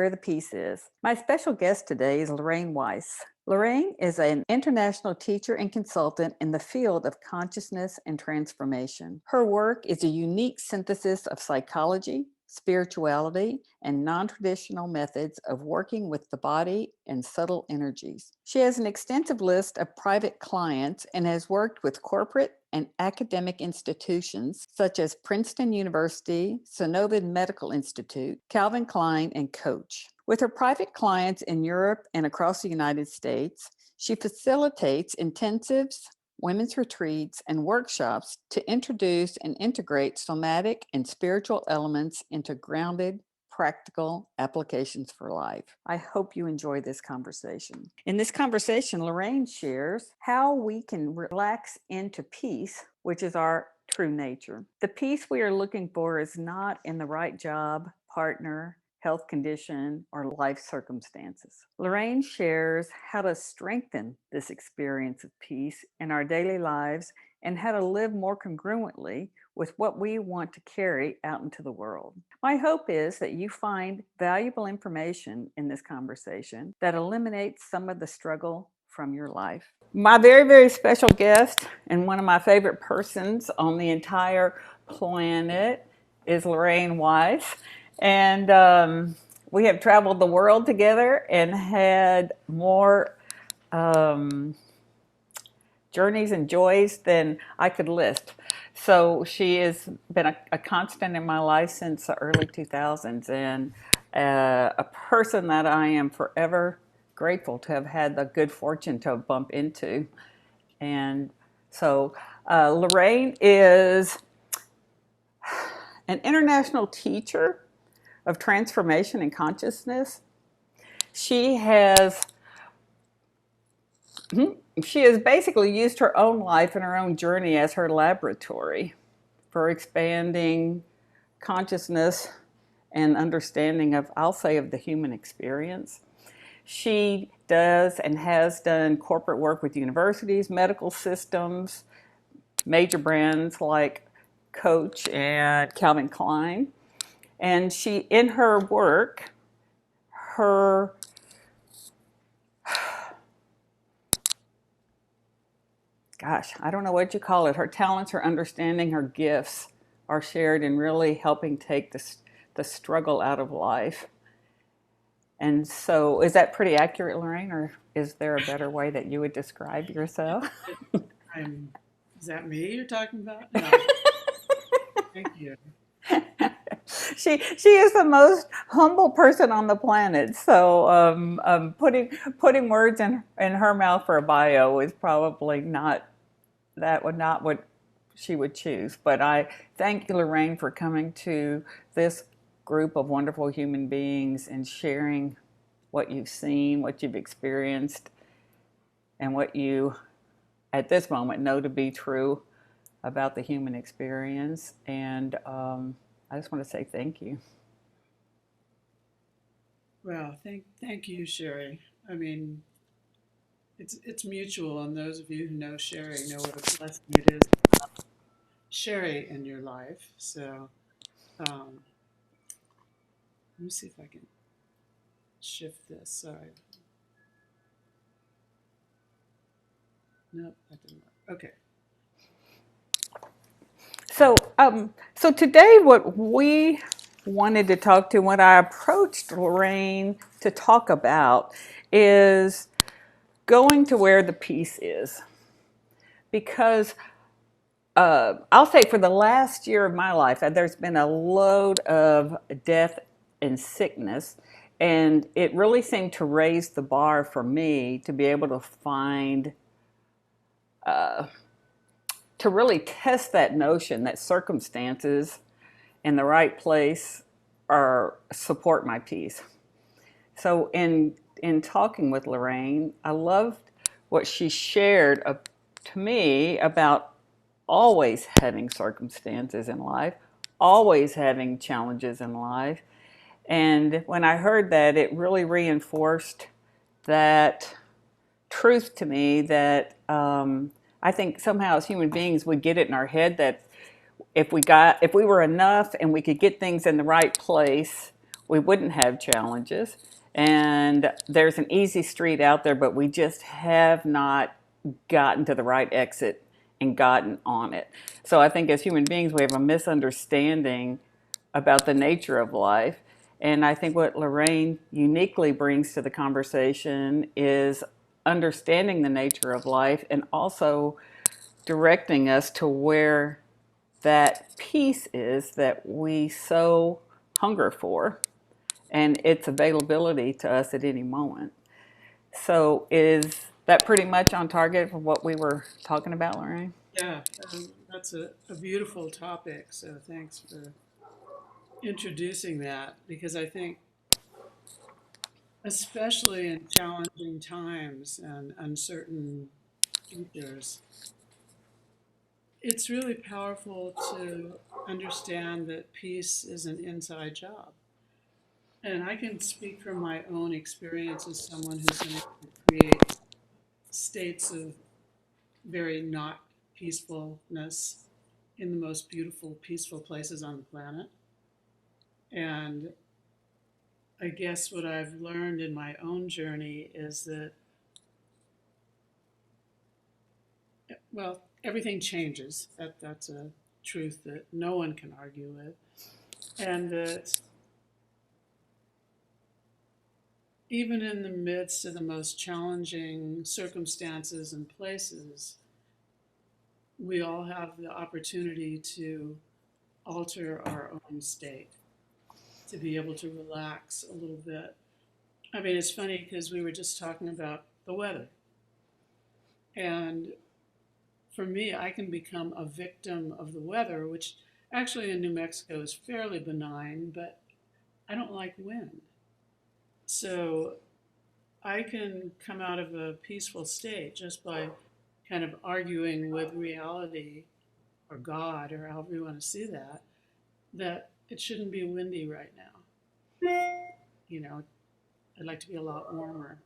where the peace is. My special guest today is Lorraine Weiss. Lorraine is an international teacher and consultant in the field of consciousness and transformation. Her work is a unique synthesis of psychology, spirituality, and non-traditional methods of working with the body and subtle energies. She has an extensive list of private clients and has worked with corporate and academic institutions such as Princeton University, Sonovan Medical Institute, Calvin Klein, and Coach. With her private clients in Europe and across the United States, she facilitates intensives, women's retreats, and workshops to introduce and integrate somatic and spiritual elements into grounded, practical applications for life. I hope you enjoy this conversation. In this conversation, Lorraine shares how we can relax into peace, which is our true nature. The peace we are looking for is not in the right job, partner, health condition, or life circumstances. Lorraine shares how to strengthen this experience of peace in our daily lives and how to live more congruently with what we want to carry out into the world. My hope is that you find valuable information in this conversation that eliminates some of the struggle from your life. My very, very special guest and one of my favorite persons on the entire planet is Lorraine Weiss. And we have traveled the world together and had more journeys and joys than I could list. So she has been a constant in my life since the early 2000s, and a person that I am forever grateful to have had the good fortune to bump into. And so Lorraine is an international teacher of transformation and consciousness. She has basically used her own life and her own journey as her laboratory for expanding consciousness and understanding of, I'll say, of the human experience. She does and has done corporate work with universities, medical systems, major brands like Coach and Calvin Klein. And she, in her work, I don't know what you call it, her talents, her understanding, her gifts are shared in really helping take the struggle out of life. And so, is that pretty accurate, Lorraine, or is there a better way that you would describe yourself? Is that me you're talking about? No. Thank you. She is the most humble person on the planet. So putting words in her mouth for a bio is probably not what she would choose. But I thank you, Lorraine, for coming to this group of wonderful human beings and sharing what you've seen, what you've experienced, and what you, at this moment, know to be true about the human experience. And I just want to say thank you. Well, thank you, Cherie. I mean, it's mutual, and those of you who know Cherie know what a blessing it is to have Cherie in your life. So, let me see if I can shift this. Sorry. Nope, that didn't work. Okay. So today, what we wanted to talk to, what I approached Lorraine to talk about, is going to where the peace is. Because I'll say for the last year of my life, there's been a load of death and sickness, and it really seemed to raise the bar for me to be able to find to really test that notion that circumstances in the right place are support my peace. So in talking with Lorraine, I loved what she shared to me about always having circumstances in life, always having challenges in life. And when I heard that, it really reinforced that truth to me that I think somehow as human beings we get it in our head that if we were enough and we could get things in the right place, we wouldn't have challenges. And there's an easy street out there, but we just have not gotten to the right exit and gotten on it. So I think as human beings, we have a misunderstanding about the nature of life. And I think what Lorraine uniquely brings to the conversation is understanding the nature of life and also directing us to where that peace is that we so hunger for and its availability to us at any moment. So, is that pretty much on target for what we were talking about, Lorraine? Yeah, that's a beautiful topic. So thanks for introducing that because I think, especially in challenging times and uncertain futures, it's really powerful to understand that peace is an inside job. And I can speak from my own experience as someone who's been able to create states of very not peacefulness in the most beautiful, peaceful places on the planet. And I guess what I've learned in my own journey is that, well, everything changes. That's a truth that no one can argue with. And that even in the midst of the most challenging circumstances and places, we all have the opportunity to alter our own state, to be able to relax a little bit. I mean, it's funny because we were just talking about the weather. And for me, I can become a victim of the weather, which actually in New Mexico is fairly benign, but I don't like wind. So I can come out of a peaceful state just by kind of arguing with reality or God or however you want to see that, that it shouldn't be windy right now. You know, I'd like to be a lot warmer.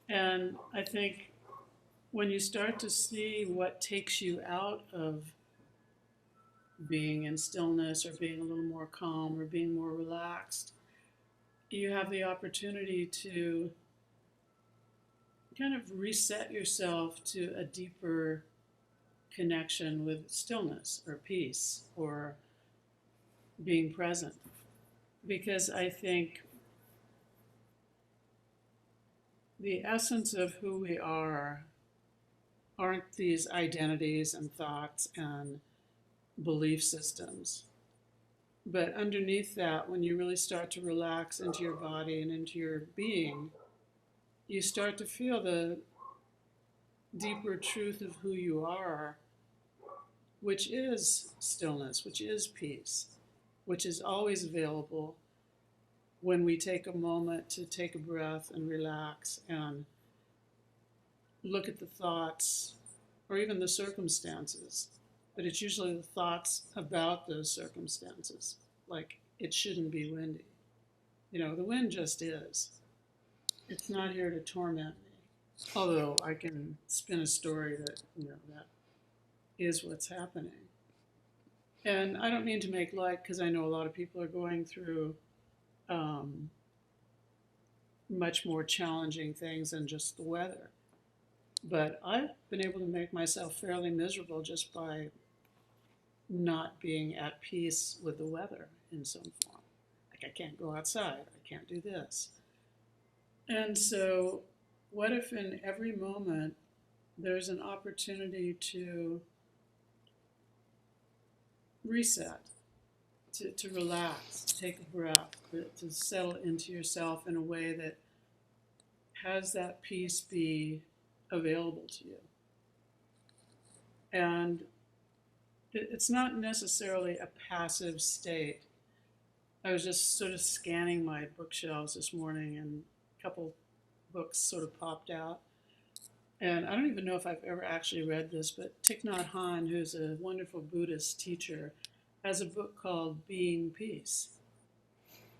And I think when you start to see what takes you out of being in stillness or being a little more calm or being more relaxed, you have the opportunity to kind of reset yourself to a deeper connection with stillness or peace or being present. Because I think the essence of who we are aren't these identities and thoughts and belief systems. But underneath that, when you really start to relax into your body and into your being, you start to feel the deeper truth of who you are, which is stillness, which is peace, which is always available when we take a moment to take a breath and relax and look at the thoughts or even the circumstances. But it's usually the thoughts about those circumstances, like it shouldn't be windy. You know, the wind just is. It's not here to torment me. Although I can spin a story that, that is what's happening. And I don't mean to make light because I know a lot of people are going through um, much more challenging things than just the weather. But I've been able to make myself fairly miserable just by not being at peace with the weather in some form. Like I can't go outside, I can't do this. And so, what if in every moment there's an opportunity to reset, to relax, to take a breath, to settle into yourself in a way that has that peace be available to you? And it's not necessarily a passive state. I was just sort of scanning my bookshelves this morning and a couple books sort of popped out. And I don't even know if I've ever actually read this, but Thich Nhat Hanh, who's a wonderful Buddhist teacher, has a book called Being Peace.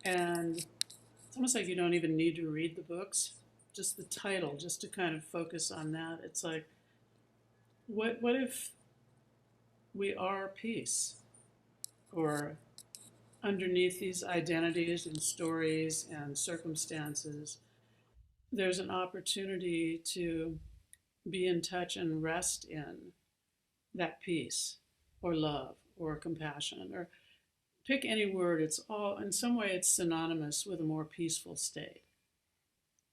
And it's almost like you don't even need to read the books, just the title, just to kind of focus on that. It's like, what if we are peace? Or underneath these identities and stories and circumstances, there's an opportunity to be in touch and rest in that peace or love or compassion, or pick any word. It's all, in some way, it's synonymous with a more peaceful state.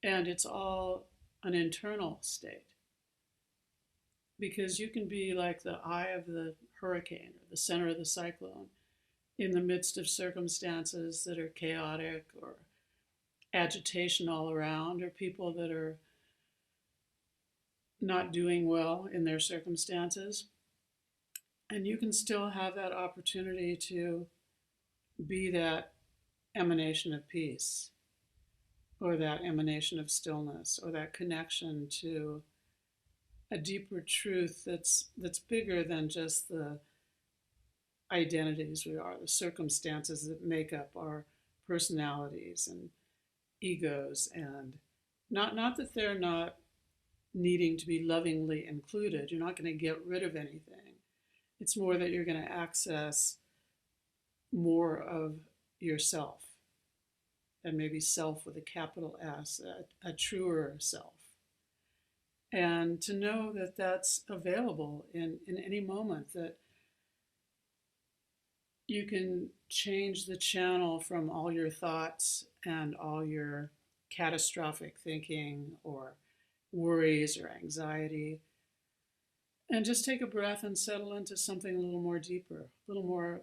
And it's all an internal state, because you can be like the eye of the hurricane or the center of the cyclone in the midst of circumstances that are chaotic or agitation all around, or people that are not doing well in their circumstances. And you can still have that opportunity to be that emanation of peace, or that emanation of stillness, or that connection to a deeper truth that's bigger than just the identities we are, the circumstances that make up our personalities and egos, and not that they're not needing to be lovingly included. You're not going to get rid of anything. It's more that you're going to access more of yourself, and maybe self with a capital S, a truer self. And to know that that's available in any moment, that you can change the channel from all your thoughts and all your catastrophic thinking or worries or anxiety, and just take a breath and settle into something a little more deeper, a little more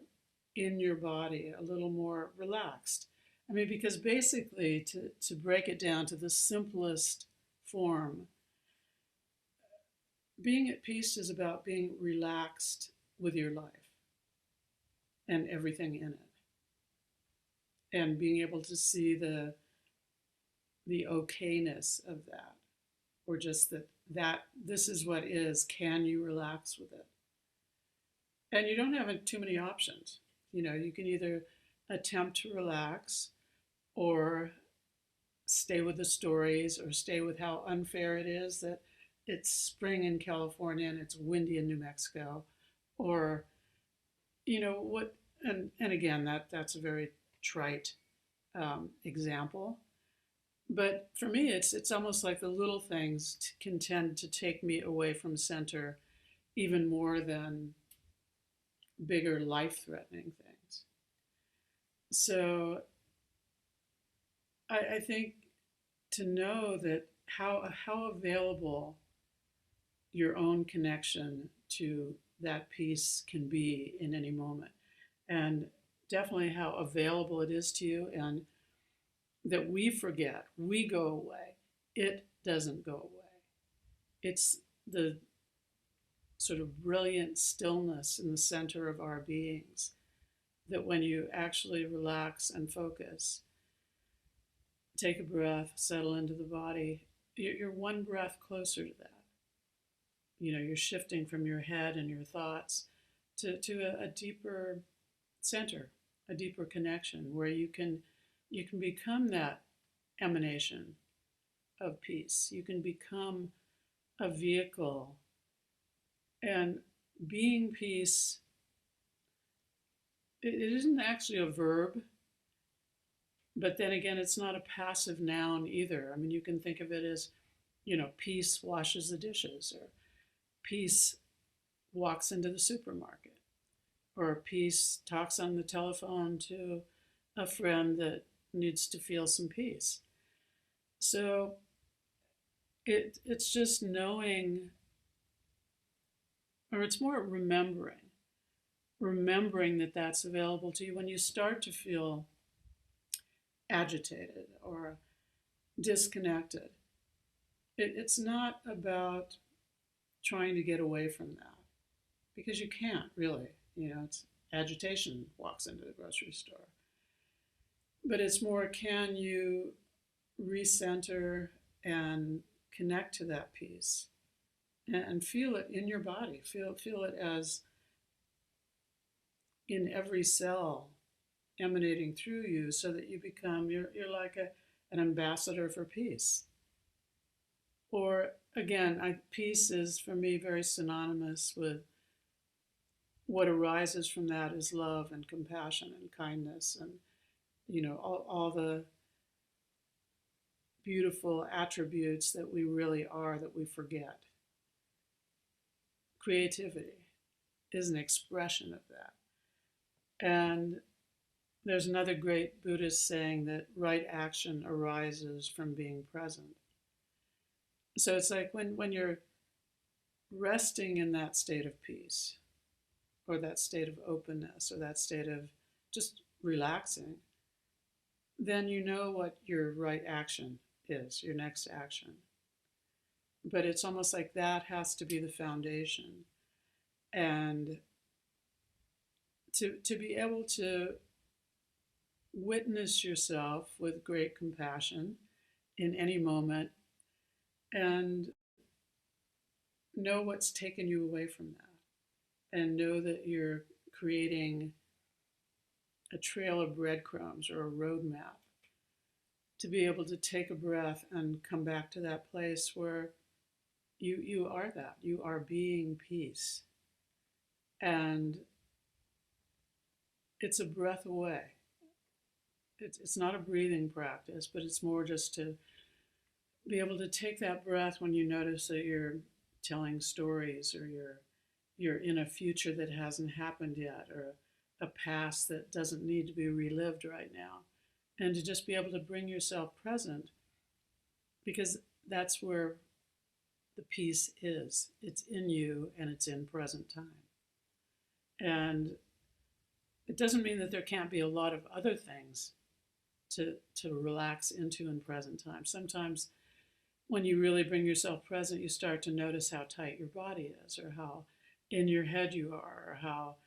in your body, a little more relaxed. I mean, because basically, to break it down to the simplest form, being at peace is about being relaxed with your life and everything in it, and being able to see the okayness of that, or just that this is what is. Can you relax with it? And you don't have too many options. You can either attempt to relax, or stay with the stories, or stay with how unfair it is that it's spring in California and it's windy in New Mexico, or what. And again, that's a very trite example. But for me, it's almost like the little things can tend to take me away from center even more than bigger life-threatening things. So I think to know that how available your own connection to that peace can be in any moment, and definitely how available it is to you, and that we forget, we go away. It doesn't go away. It's the sort of brilliant stillness in the center of our beings, that when you actually relax and focus, take a breath, settle into the body, you're one breath closer to that. You're shifting from your head and your thoughts to a deeper center, a deeper connection, where you can become that emanation of peace. You can become a vehicle. And being peace, it isn't actually a verb, but then again, it's not a passive noun either. I mean, you can think of it as, peace washes the dishes, or peace walks into the supermarket, or peace talks on the telephone to a friend that needs to feel some peace. So it's just knowing, or it's more remembering that that's available to you when you start to feel agitated or disconnected. It's not about trying to get away from that, because you can't really. It's agitation walks into the grocery store. But it's more, can you recenter and connect to that peace, and feel it in your body. Feel it as in every cell, emanating through you, so that you're like an ambassador for peace. Or again, peace is for me very synonymous with what arises from that is love and compassion and kindness and, all the beautiful attributes that we really are that we forget. Creativity is an expression of that. And there's another great Buddhist saying that right action arises from being present. So it's like when you're resting in that state of peace, or that state of openness, or that state of just relaxing, then you know what your right action is, your next action. But it's almost like that has to be the foundation. And to be able to witness yourself with great compassion in any moment and know what's taken you away from that, and know that you're creating a trail of breadcrumbs or a roadmap to be able to take a breath and come back to that place where you are that. You are being peace. And it's a breath away. It's not a breathing practice, but it's more just to be able to take that breath when you notice that you're telling stories, or you're in a future that hasn't happened yet, or a past that doesn't need to be relived right now. And to just be able to bring yourself present, because that's where the peace is. It's in you and it's in present time. And it doesn't mean that there can't be a lot of other things to relax into in present time. Sometimes when you really bring yourself present, you start to notice how tight your body is, or how in your head you are, or how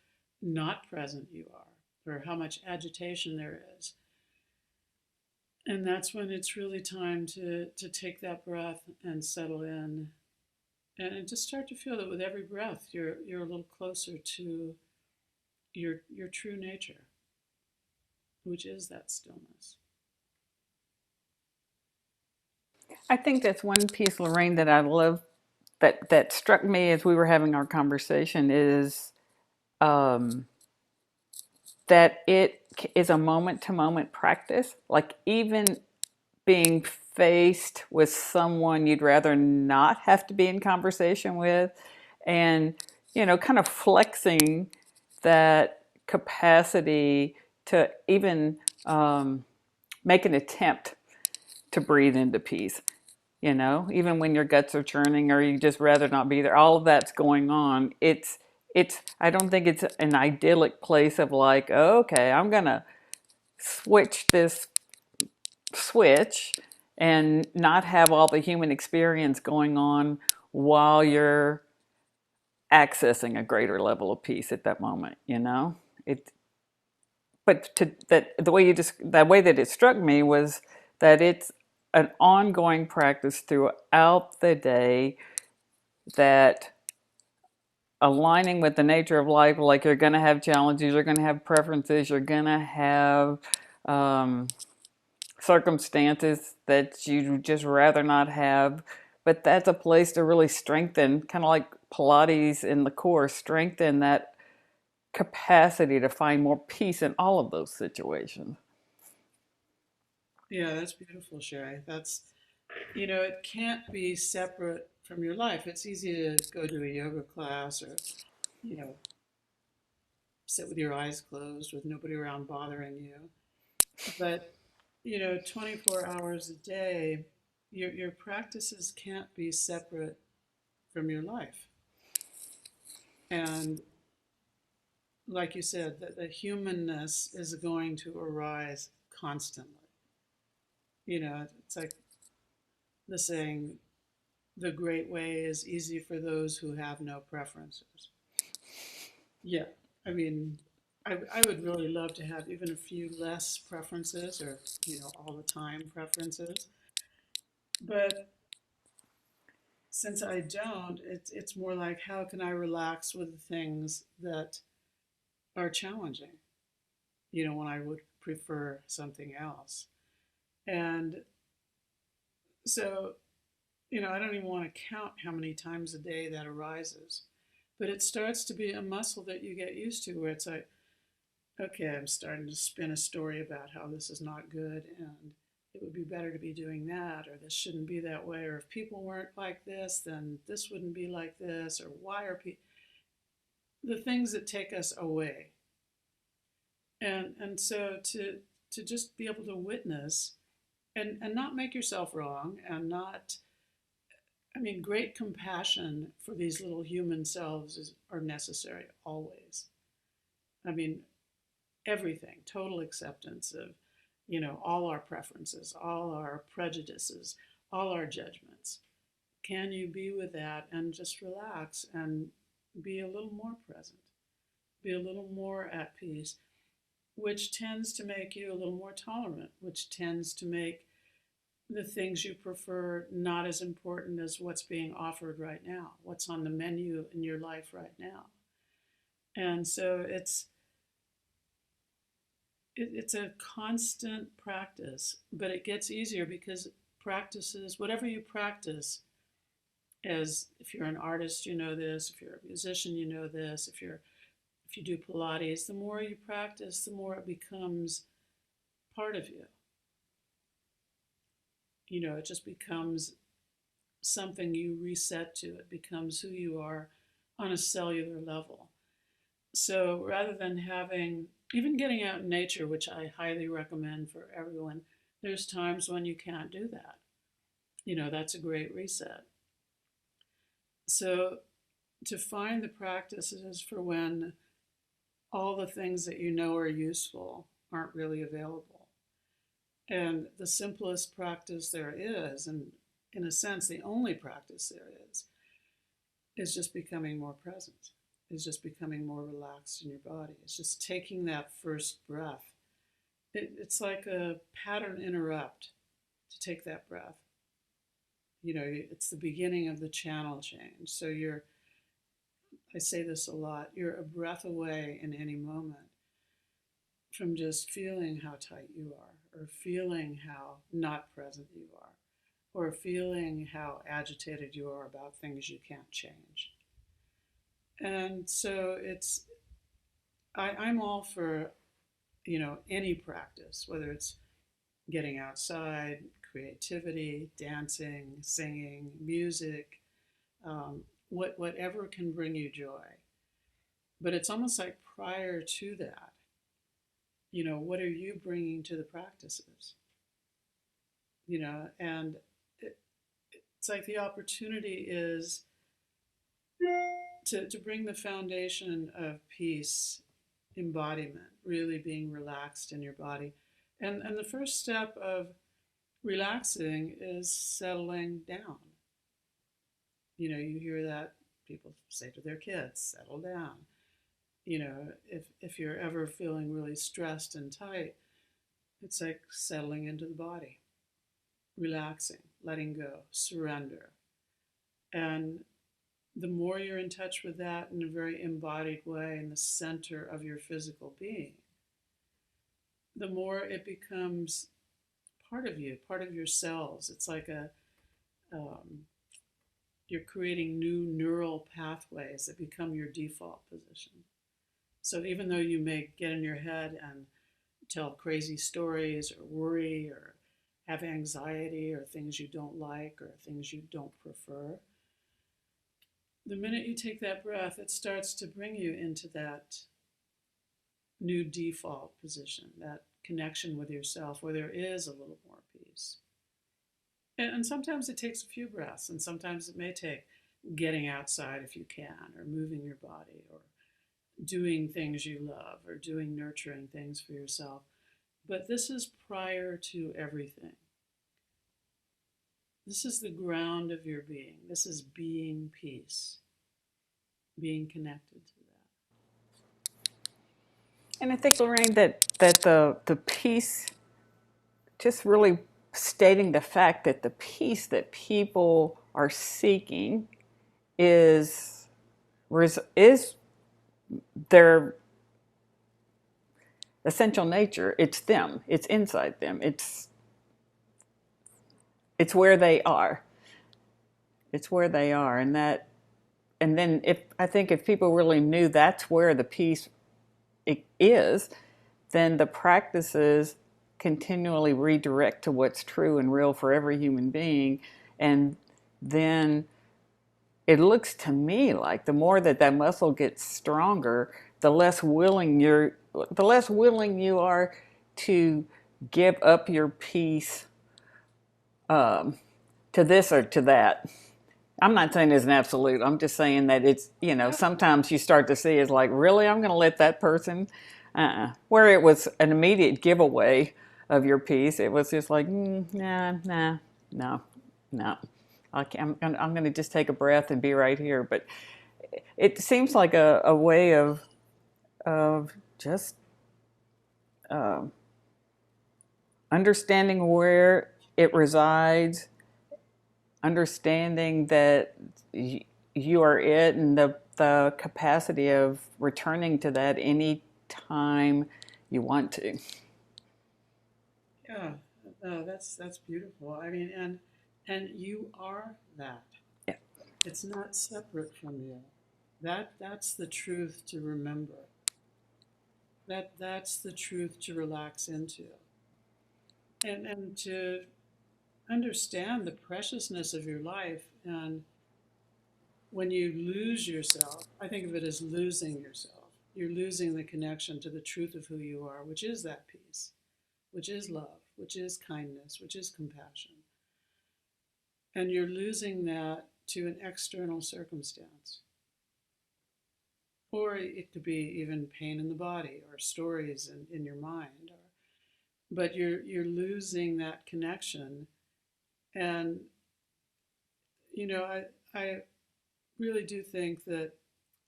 not present you are, or how much agitation there is. And that's when it's really time to take that breath and settle in, and just start to feel that with every breath you're a little closer to your true nature, which is that stillness. I think that's one piece, Lorraine, that I love that struck me as we were having our conversation is um, that it is a moment to moment practice. Like even being faced with someone you'd rather not have to be in conversation with, and kind of flexing that capacity to even make an attempt to breathe into peace. Even when your guts are churning or you just rather not be there, all of that's going on. It's I don't think it's an idyllic place of like, oh, okay, I'm gonna switch this switch and not have all the human experience going on while you're accessing a greater level of peace at that moment. It but to that the way you just that way that it struck me was that it's an ongoing practice throughout the day, that aligning with the nature of life, like you're going to have challenges, you're going to have preferences, you're going to have um, circumstances that you just rather not have. But that's a place to really strengthen, kind of like Pilates in the core, strengthen that capacity to find more peace in all of those situations. Yeah, that's beautiful, Cherie. That's, it can't be separate from your life. It's easy to go to a yoga class, or, you know, sit with your eyes closed with nobody around bothering you. But, 24 hours a day, your practices can't be separate from your life. And like you said, the humanness is going to arise constantly. It's like the saying, the great way is easy for those who have no preferences. Yeah, I mean, I would really love to have even a few less preferences, or, all the time preferences. But since I don't, it's more like, how can I relax with the things that are challenging, when I would prefer something else. And so, I don't even want to count how many times a day that arises. But it starts to be a muscle that you get used to, where it's like, okay, I'm starting to spin a story about how this is not good and it would be better to be doing that, or this shouldn't be that way, or if people weren't like this, then this wouldn't be like this, or why are people, the things that take us away. And so to just be able to witness and not make yourself wrong, and not, I mean, great compassion for these little human selves are necessary always. I mean, everything, total acceptance of, all our preferences, all our prejudices, all our judgments. Can you be with that and just relax and be a little more present, be a little more at peace, which tends to make you a little more tolerant, which tends to make the things you prefer not as important as what's being offered right now, what's on the menu in your life right now. And so it's a constant practice, but it gets easier because practices, whatever you practice, as if you're an artist, you know this, if you're a musician, you know this, if you do Pilates, the more you practice, the more it becomes part of you. It just becomes something you reset to. It becomes who you are on a cellular level. So rather than having, even getting out in nature, which I highly recommend for everyone, there's times when you can't do that. That's a great reset. So to find the practices for when all the things that you know are useful aren't really available. And the simplest practice there is, and in a sense, the only practice there is just becoming more present, is just becoming more relaxed in your body. It's just taking that first breath. It's like a pattern interrupt to take that breath. It's the beginning of the channel change. So I say this a lot, you're a breath away in any moment from just feeling how tight you are, or feeling how not present you are, or feeling how agitated you are about things you can't change. And so I'm all for, any practice, whether it's getting outside, creativity, dancing, singing, music, whatever can bring you joy. But it's almost like prior to that, what are you bringing to the practices? And it's like the opportunity is to bring the foundation of peace, embodiment, really being relaxed in your body. And the first step of relaxing is settling down. You hear that people say to their kids, settle down. If you're ever feeling really stressed and tight, it's like settling into the body, relaxing, letting go, surrender. And the more you're in touch with that in a very embodied way in the center of your physical being, the more it becomes part of you, part of your cells. It's like you're creating new neural pathways that become your default position. So even though you may get in your head and tell crazy stories or worry or have anxiety or things you don't like or things you don't prefer, the minute you take that breath, it starts to bring you into that new default position, that connection with yourself where there is a little more peace. And sometimes it takes a few breaths, and sometimes it may take getting outside if you can, or moving your body, or doing things you love, or doing nurturing things for yourself. But this is prior to everything. This is the ground of your being. This is being peace, being connected to that. And I think, Lorraine, that the peace, just really stating the fact that the peace that people are seeking is their essential nature. It's them. It's inside them. It's where they are. It's where they are, and that and then if I think if people really knew that's where the peace is, then the practices continually redirect to what's true and real for every human being. And then it looks to me like the more that that muscle gets stronger, the less willing you are to give up your peace to this or to that. I'm not saying it's an absolute. I'm just saying that it's, Yeah. sometimes you start to see it's like, really, I'm going to let that person, where it was an immediate giveaway of your peace. It was just like, nah, no, no. I'm going to just take a breath and be right here. But it seems like a way of just understanding where it resides, understanding that you are it, and the capacity of returning to that any time you want to. Yeah. No, that's beautiful. I mean, and you are that. Yeah. It's not separate from you. That's the truth to remember. That's the truth to relax into. And to understand the preciousness of your life. And when you lose yourself, I think of it as losing yourself. You're losing the connection to the truth of who you are, which is that peace, which is love, which is kindness, which is compassion. And you're losing that to an external circumstance. Or it could be even pain in the body or stories in your mind. But you're losing that connection. And, I really do think that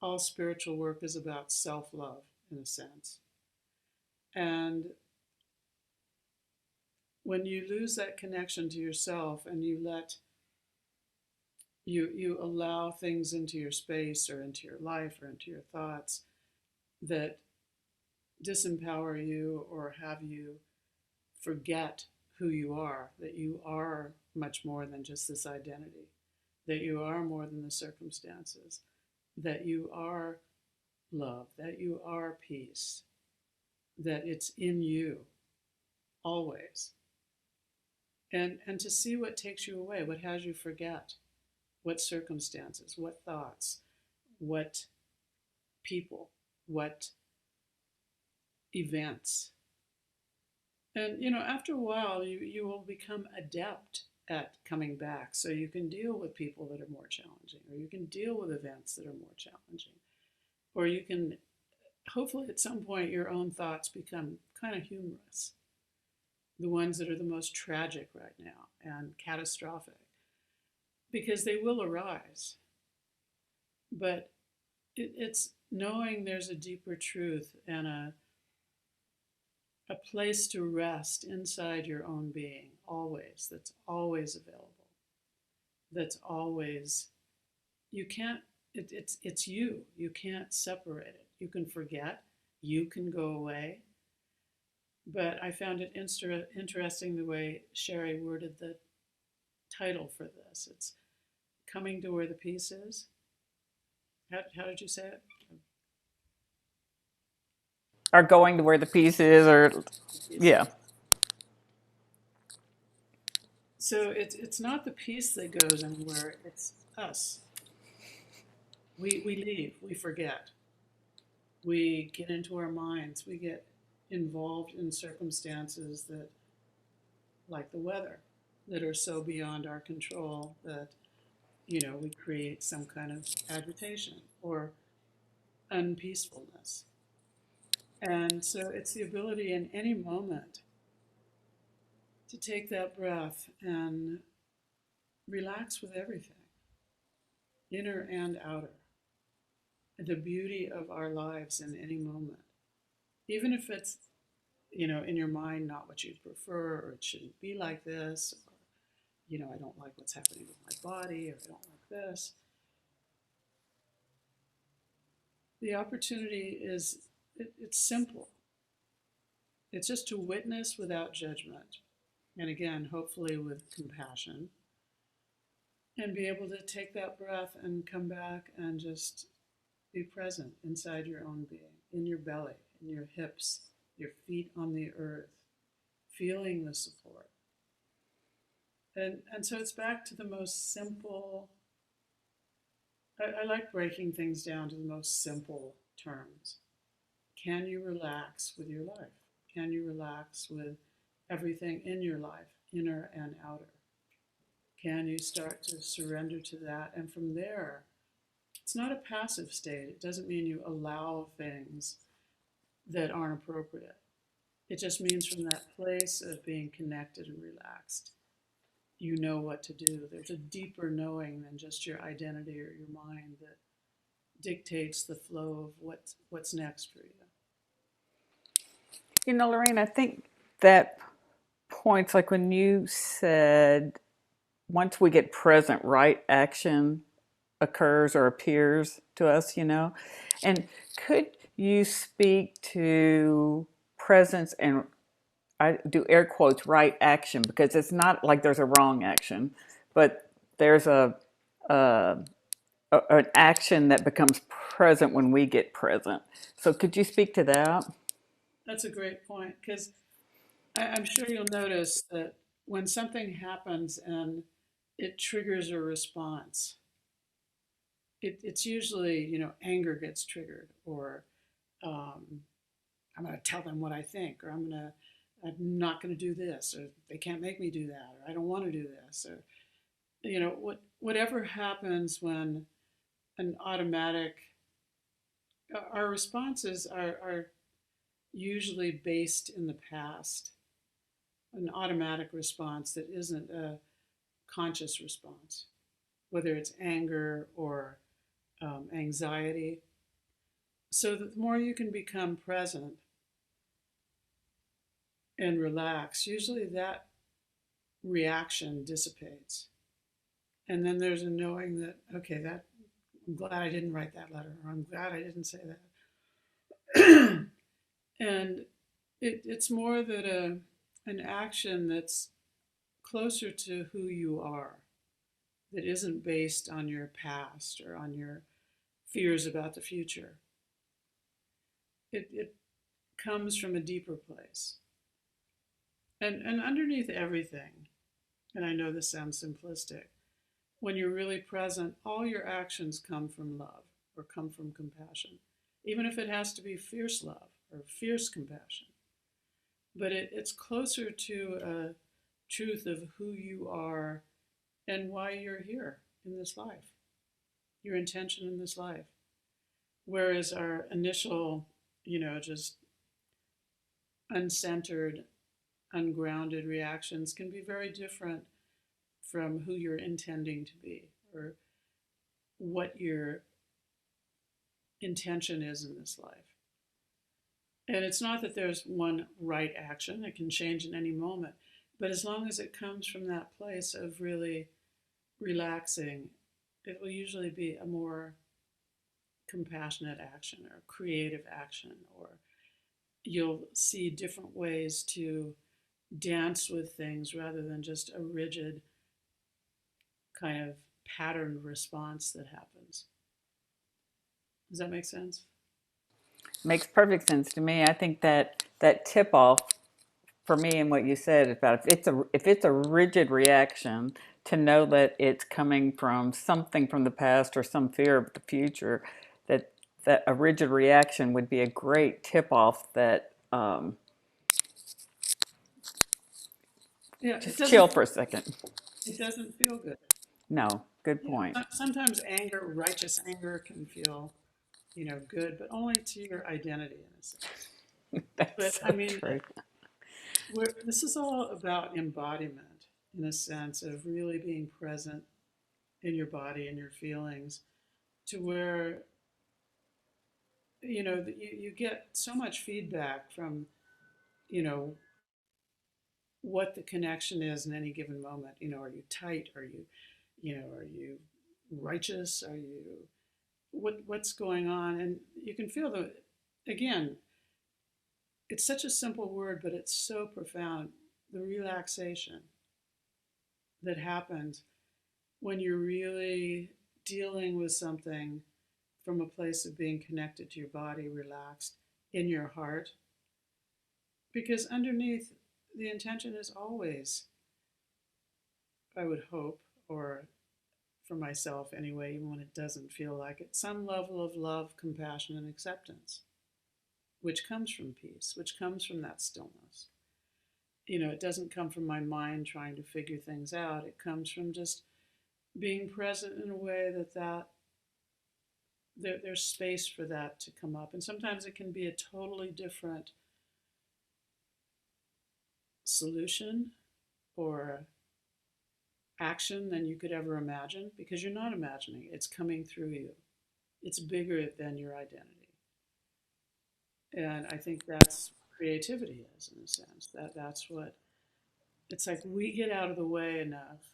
all spiritual work is about self love in a sense. And when you lose that connection to yourself and you allow things into your space or into your life or into your thoughts that disempower you or have you forget who you are, that you are much more than just this identity, that you are more than the circumstances, that you are love, that you are peace, that it's in you always. And to see what takes you away, what has you forget, what circumstances, what thoughts, what people, what events. And after a while you will become adept at coming back so you can deal with people that are more challenging, or you can deal with events that are more challenging, or you can hopefully at some point your own thoughts become kind of humorous, the ones that are the most tragic right now and catastrophic, because they will arise. But it's knowing there's a deeper truth and a place to rest inside your own being, always, that's always available, that's always, you can't, it's you. You can't separate it. You can forget, you can go away. But I found it interesting the way Cherie worded the title for this. It's coming to where the peace is. How did you say it? Or going to where the peace is, or The peace yeah. is. So it's not the peace that goes anywhere, it's us. We leave, we forget, we get into our minds, we get involved in circumstances that, like the weather, that are so beyond our control that, we create some kind of agitation or unpeacefulness. And so it's the ability in any moment to take that breath and relax with everything, inner and outer, the beauty of our lives in any moment. Even if it's, in your mind, not what you prefer, or it shouldn't be like this, or, I don't like what's happening with my body, or I don't like this. The opportunity is, it's simple. It's just to witness without judgment. And again, hopefully with compassion. and be able to take that breath and come back and just be present inside your own being, in your belly, in your hips, your feet on the earth, feeling the support. And so it's back to the most simple. I like breaking things down to the most simple terms. Can you relax with your life? Can you relax with everything in your life, inner and outer? Can you start to surrender to that? And from there, it's not a passive state. It doesn't mean you allow things that aren't appropriate. It just means from that place of being connected and relaxed, you know what to do. There's a deeper knowing than just your identity or your mind that dictates the flow of what's next for you. Lorraine, I think that points like when you said once we get present, right action occurs or appears to us. And could you speak to presence and I do air quotes right action because it's not like there's a wrong action, but there's an action that becomes present when we get present. So could you speak to that? That's a great point because I'm sure you'll notice that when something happens and it triggers a response, it's usually, anger gets triggered, or um, I'm going to tell them what I think, or I'm not going to do this, or they can't make me do that, or I don't want to do this, or whatever happens when an automatic, our responses are usually based in the past, an automatic response that isn't a conscious response, whether it's anger or anxiety. So the more you can become present and relax, usually that reaction dissipates. And then there's a knowing that, okay, that I'm glad I didn't write that letter, or I'm glad I didn't say that. And it's more that an action that's closer to who you are, that isn't based on your past or on your fears about the future. It comes from a deeper place. And underneath everything, and I know this sounds simplistic, when you're really present, all your actions come from love or come from compassion, even if it has to be fierce love or fierce compassion. But it's closer to a truth of who you are and why you're here in this life, your intention in this life. Whereas our initial, just uncentered, ungrounded reactions can be very different from who you're intending to be or what your intention is in this life. And it's not that there's one right action, it can change in any moment. But as long as it comes from that place of really relaxing, it will usually be a more compassionate action or creative action, or you'll see different ways to dance with things rather than just a rigid kind of patterned response that happens. Does that make sense? Makes perfect sense to me. I think that tip off for me and what you said about if it's a rigid reaction, to know that it's coming from something from the past or some fear of the future, that that a rigid reaction would be a great tip off that Yeah, just chill for a second. it doesn't feel good. No, good point. Sometimes anger, righteous anger, can feel, good, but only to your identity in a sense. But That's I so mean, true. this is all about embodiment in a sense of really being present in your body and your feelings, to where you get so much feedback from you know what the connection is in any given moment. Are you tight? Are you righteous? Are you what's going on? And you can feel the again. It's such a simple word, but it's so profound. The relaxation that happens when you're really dealing with something from a place of being connected to your body, relaxed in your heart. Because underneath, the intention is always, I would hope, or for myself anyway, even when it doesn't feel like it, some level of love, compassion, and acceptance, which comes from peace, which comes from that stillness. It doesn't come from my mind trying to figure things out. It comes from just being present in a way that there's space for that to come up. And sometimes it can be a totally different solution or action than you could ever imagine because you're not imagining it. It's coming through you. It's bigger than your identity. And I think that's creativity is in a sense. That's what it's like we get out of the way enough,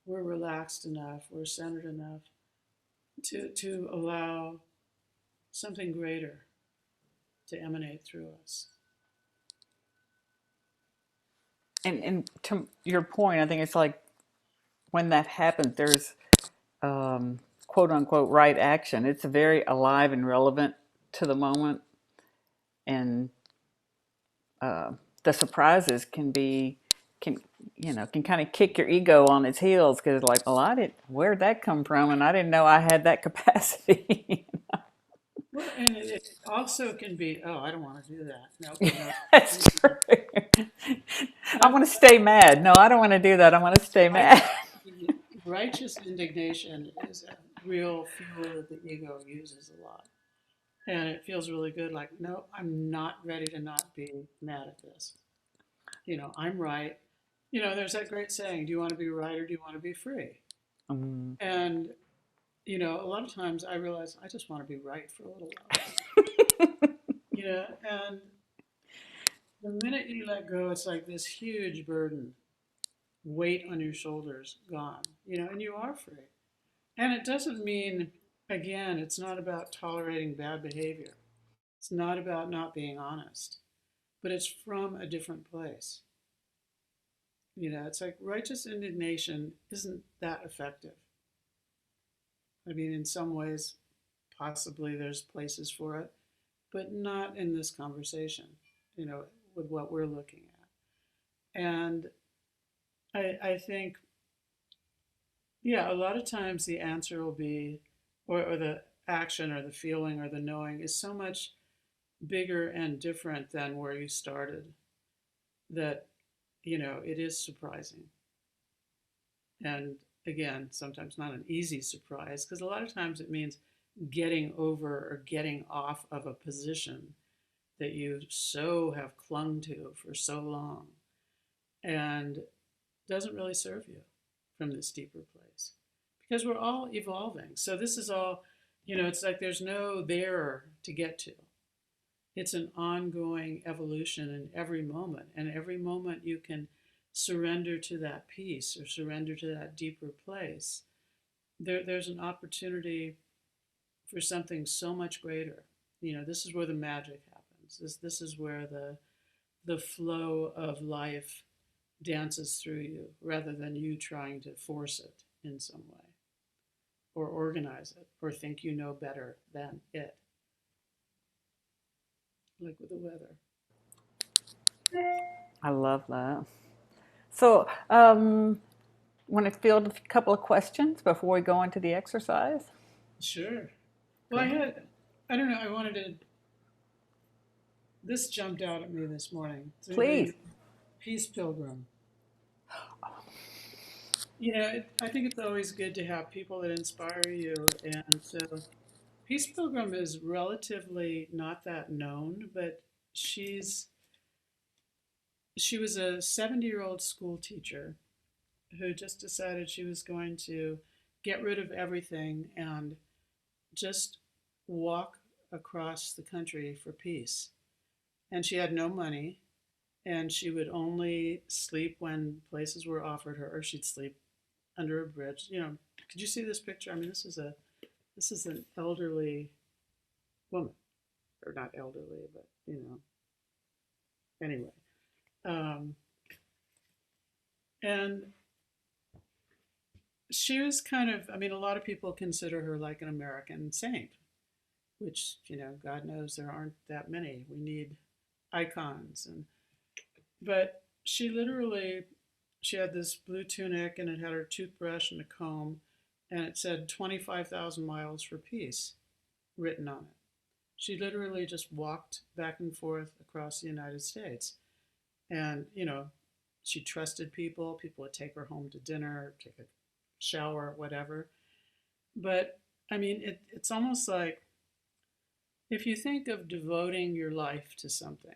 we're relaxed enough, we're centered enough to allow something greater to emanate through us. And to your point, I think it's like when that happens, there's quote unquote right action. It's very alive and relevant to the moment, and uh, the surprises can can kind of kick your ego on its heels because like, well, I didn't, where'd that come from, and I didn't know I had that capacity. Well, and it also can be, oh, I don't want to do that. No, okay, no. That's true. I That, want to stay mad. No, I don't want to do that. I want to stay I mad. think righteous indignation is a real fuel that the ego uses a lot. And it feels really good. Like, no, I'm not ready to not be mad at this. I'm right. There's that great saying, do you want to be right or do you want to be free? Mm. And, a lot of times I realize I just want to be right for a little while. And the minute you let go, it's like this huge burden, weight on your shoulders, gone, and you are free. And it doesn't mean, again, it's not about tolerating bad behavior. It's not about not being honest, but it's from a different place. It's like righteous indignation isn't that effective. I mean, in some ways, possibly there's places for it, but not in this conversation, you know, with what we're looking at. And I think, yeah, a lot of times the answer will be, or the action or the feeling or the knowing is so much bigger and different than where you started that, it is surprising. And again, sometimes not an easy surprise, because a lot of times it means getting over or getting off of a position that you so have clung to for so long and doesn't really serve you from this deeper place. Because we're all evolving. So this is all, it's like there's no there to get to. It's an ongoing evolution in every moment. And every moment you can surrender to that peace or surrender to that deeper place, there's an opportunity for something so much greater. This is where the magic happens. This is where the flow of life dances through you rather than you trying to force it in some way or organize it or think you know better than it, like with the weather. I love that. So, want to field a couple of questions before we go into the exercise? Sure. Well, Go ahead. I don't know, I wanted to, this jumped out at me this morning. Does anybody know Please. Peace Pilgrim? I think it's always good to have people that inspire you. And so Peace Pilgrim is relatively not that known, but she's she was a 70-year-old school teacher who just decided she was going to get rid of everything and just walk across the country for peace. And she had no money, and she would only sleep when places were offered her, or she'd sleep under a bridge. Could you see this picture? I mean, this is an elderly woman, or not elderly, but anyway. Um, and she was kind of, I mean, a lot of people consider her like an American saint, which, God knows there aren't that many. We need icons. But she literally, she had this blue tunic and it had her toothbrush and a comb, and it said 25,000 miles for peace written on it. She literally just walked back and forth across the United States. And, she trusted people. People would take her home to dinner, take a shower, whatever. But I mean, it's almost like if you think of devoting your life to something,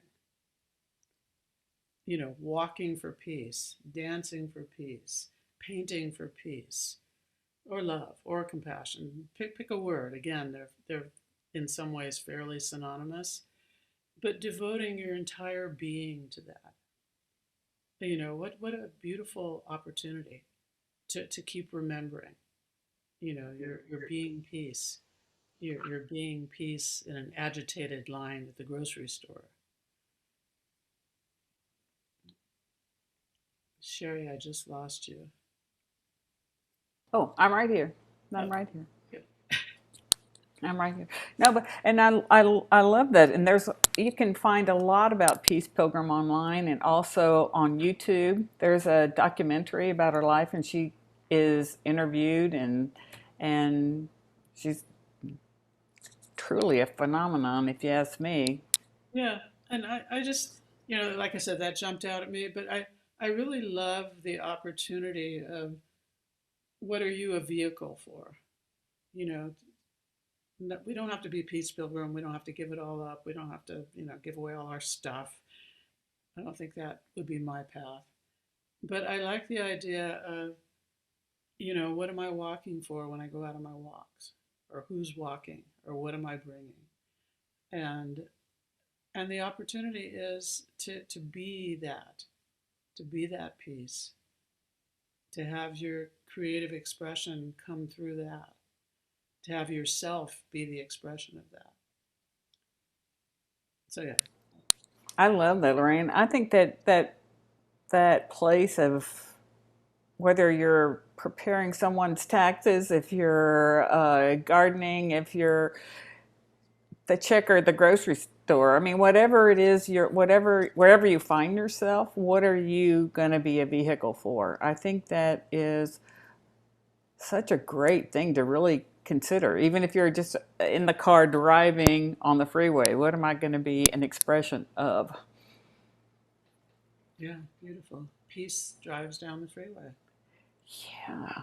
walking for peace, dancing for peace, painting for peace, or love, or compassion. Pick a word. Again, they're in some ways fairly synonymous, but devoting your entire being to that. What a beautiful opportunity to keep remembering. You're being peace. You're being peace in an agitated line at the grocery store. Cherie, I just lost you. Oh, I'm right here. Oh, I'm right here. good. I'm right here. No, but and I love that. And there's you can find a lot about Peace Pilgrim online and also on YouTube. There's a documentary about her life, and she is interviewed and she's truly a phenomenon, if you ask me. Yeah, and I just, like I said, that jumped out at me, but I really love the opportunity of what are you a vehicle for? You know, we don't have to be Peace Pilgrim. We don't have to give it all up. We don't have to, give away all our stuff. I don't think that would be my path. But I like the idea of, what am I walking for when I go out on my walks? Or who's walking? Or what am I bringing? And and the opportunity is to be that peace, to have your creative expression come through that, to have yourself be the expression of that. So yeah. I love that, Lorraine. I think that place of whether you're preparing someone's taxes, if you're gardening, if you're the checker at the grocery store. I mean, whatever it is, whatever wherever you find yourself, what are you going to be a vehicle for? I think that is such a great thing to really consider. Even if you're just in the car driving on the freeway, what am I going to be an expression of? Yeah, beautiful. Peace drives down the freeway. Yeah,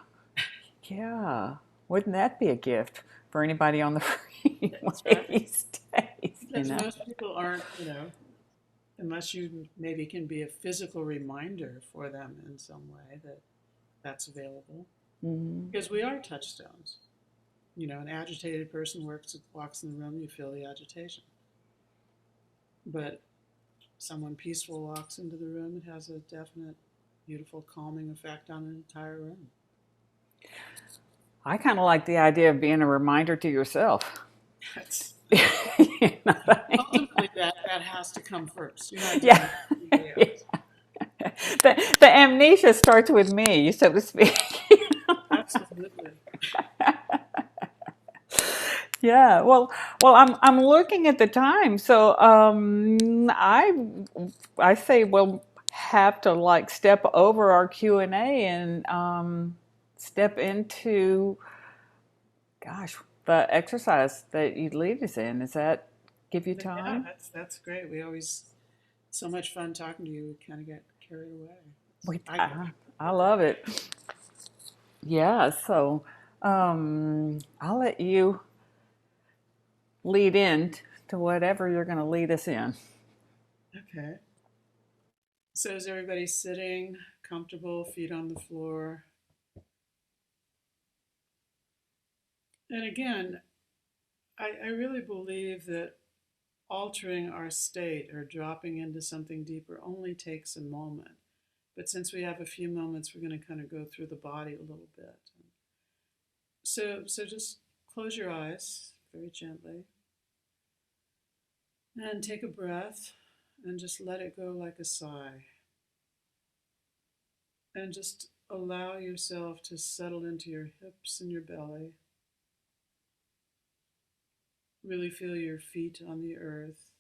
yeah. Wouldn't that be a gift for anybody on the That's right. freeway these days? Because most people aren't, unless you maybe can be a physical reminder for them in some way that that's available. Mm-hmm. Because we are touchstones. An agitated person walks in the room, you feel the agitation. But someone peaceful walks into the room, it has a definite, beautiful, calming effect on an entire room. I kind of like the idea of being a reminder to yourself. That's You know what I mean? ultimately that has to come first. You're not doing Yeah. it for anybody else. The amnesia starts with me, so to speak. Absolutely. Yeah. Well, I'm looking at the time, so I say we'll have to like step over our Q&A and step into, gosh, the exercise that you lead us in. Does that give you But yeah, time? that's great. We always so much fun talking to you. We kind of get carried away. We, I get I, I carried away. love it. Yeah. So I'll let you lead in to whatever you're going to lead us in. Okay. So is everybody sitting comfortable, feet on the floor? And again, I really believe that altering our state or dropping into something deeper only takes a moment. But since we have a few moments, we're going to kind of go through the body a little bit. So just close your eyes very gently and take a breath and just let it go like a sigh. And just allow yourself to settle into your hips and your belly. Really feel your feet on the earth.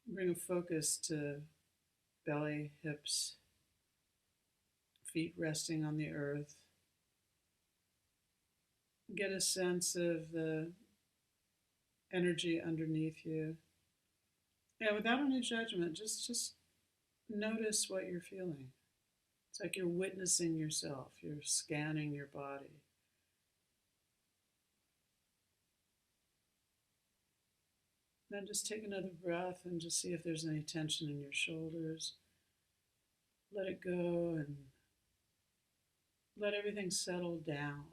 Bring a focus to belly, hips, feet resting on the earth. Get a sense of the energy underneath you. Yeah, without any judgment, just notice what you're feeling. It's like you're witnessing yourself, you're scanning your body. Then just take another breath and just see if there's any tension in your shoulders. Let it go and let everything settle down.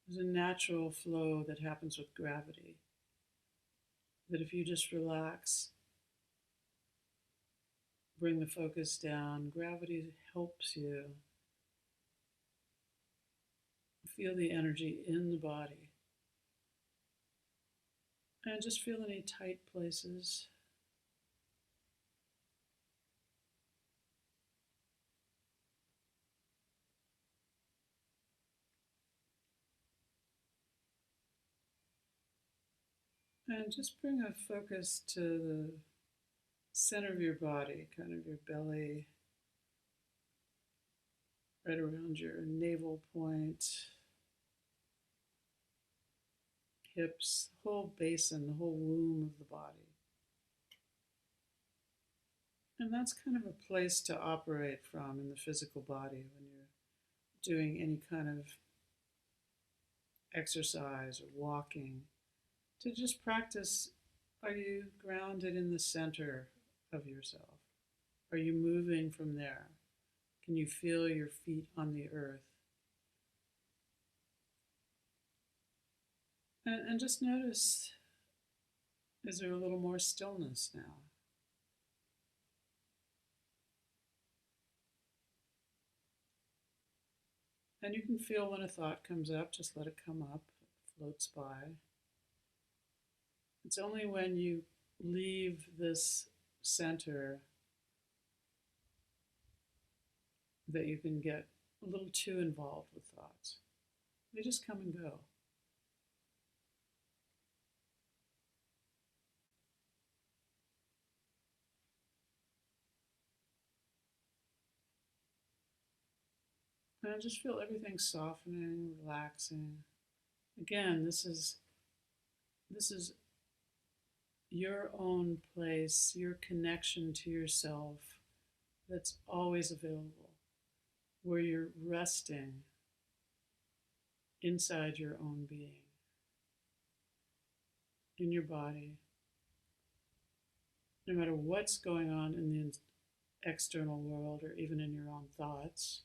There's a natural flow that happens with gravity. That if you just relax, bring the focus down, gravity helps you feel the energy in the body. And just feel any tight places. And just bring a focus to the center of your body, kind of your belly, right around your navel point, hips, the whole basin, the whole womb of the body. And that's kind of a place to operate from in the physical body when you're doing any kind of exercise or walking. To just practice, are you grounded in the center of yourself? Are you moving from there? Can you feel your feet on the earth? And just notice, is there a little more stillness now? And you can feel when a thought comes up, just let it come up, it floats by. It's only when you leave this center that you can get a little too involved with thoughts. They just come and go. And I just feel everything softening, relaxing. Again, this is your own place, your connection to yourself that's always available, where you're resting inside your own being, in your body, no matter what's going on in the external world or even in your own thoughts,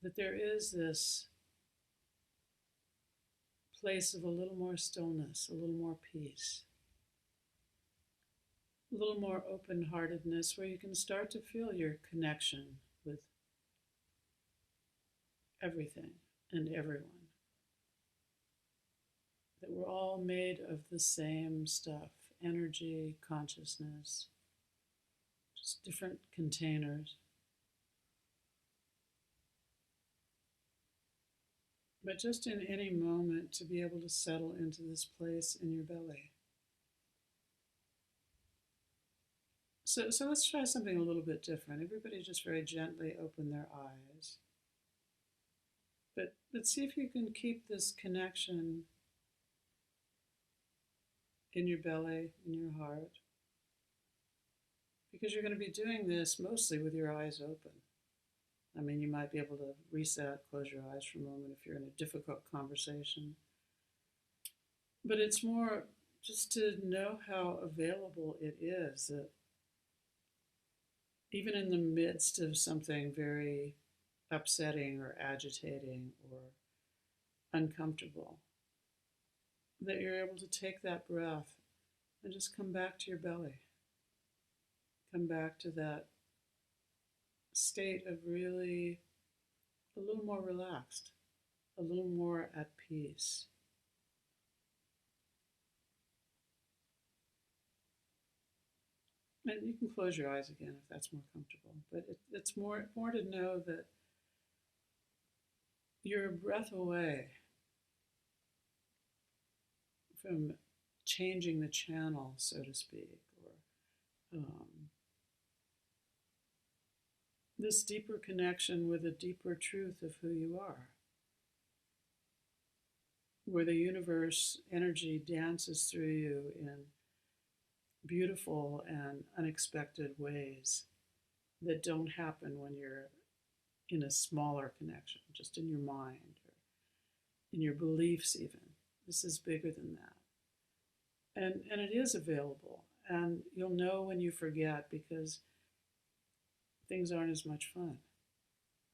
that there is this place of a little more stillness, a little more peace, a little more open-heartedness, where you can start to feel your connection with everything and everyone. That we're all made of the same stuff, energy, consciousness, just different containers. But just in any moment to be able to settle into this place in your belly. So let's try something a little bit different. Everybody just very gently open their eyes. But see if you can keep this connection in your belly, in your heart. Because you're going to be doing this mostly with your eyes open. I mean, you might be able to reset, close your eyes for a moment if you're in a difficult conversation. But it's more just to know how available it is that even in the midst of something very upsetting or agitating or uncomfortable, that you're able to take that breath and just come back to your belly. Come back to that state of really a little more relaxed, a little more at peace. And you can close your eyes again if that's more comfortable. But it's more to know that you're a breath away from changing the channel, so to speak, or this deeper connection with a deeper truth of who you are, where the universe energy dances through you in beautiful and unexpected ways that don't happen when you're in a smaller connection, just in your mind or in your beliefs, even. This is bigger than that. And it is available. And you'll know when you forget because things aren't as much fun.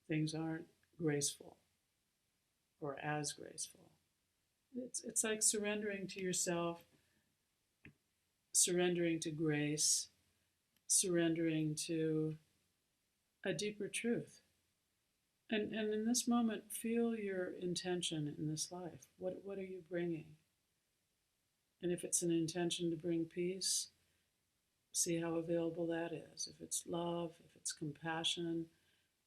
Things aren't graceful or as graceful. It's like surrendering to yourself, surrendering to grace, surrendering to a deeper truth. And in this moment, feel your intention in this life. What are you bringing? And if it's an intention to bring peace, see how available that is. If it's love, if it's compassion,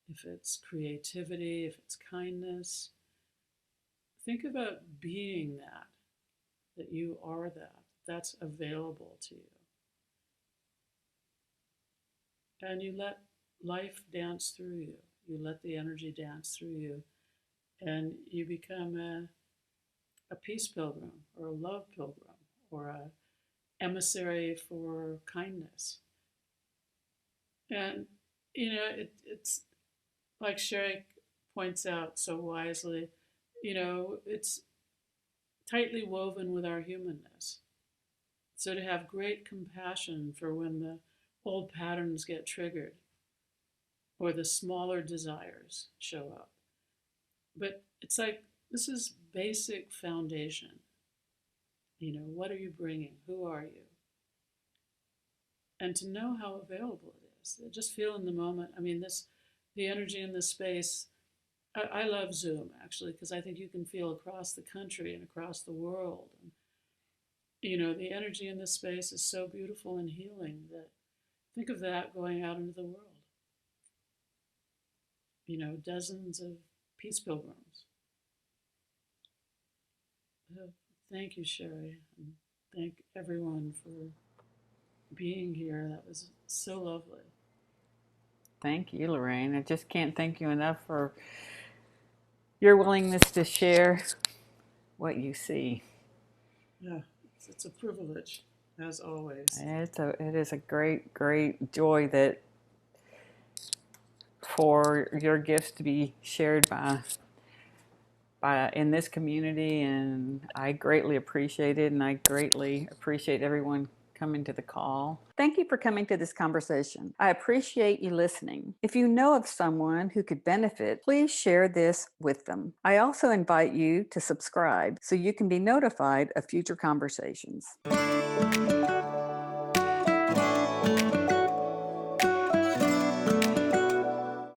if it's creativity, if it's kindness, think about being that you are that. That's available to you. And you let life dance through you. You let the energy dance through you. And you become a peace pilgrim or a love pilgrim or a emissary for kindness. And, it's like Cherie points out so wisely, it's tightly woven with our humanness. So to have great compassion for when the old patterns get triggered or the smaller desires show up. But it's like this is basic foundation. What are you bringing? Who are you? And to know how available it is. Just feel in the moment. I mean, the energy in this space. I love Zoom actually because I think you can feel across the country and across the world. And, the energy in this space is so beautiful and healing that think of that going out into the world. Dozens of peace pilgrims. Thank you, Cherie, and thank everyone for being here. That was so lovely. Thank you, Lorraine. I just can't thank you enough for your willingness to share what you see. Yeah, it's a privilege, as always. It is a great joy that for your gifts to be shared by in this community, and I greatly appreciate it, and I greatly appreciate everyone coming to the call. Thank you for coming to this conversation. I appreciate you listening. If you know of someone who could benefit, please share this with them. I also invite you to subscribe so you can be notified of future conversations.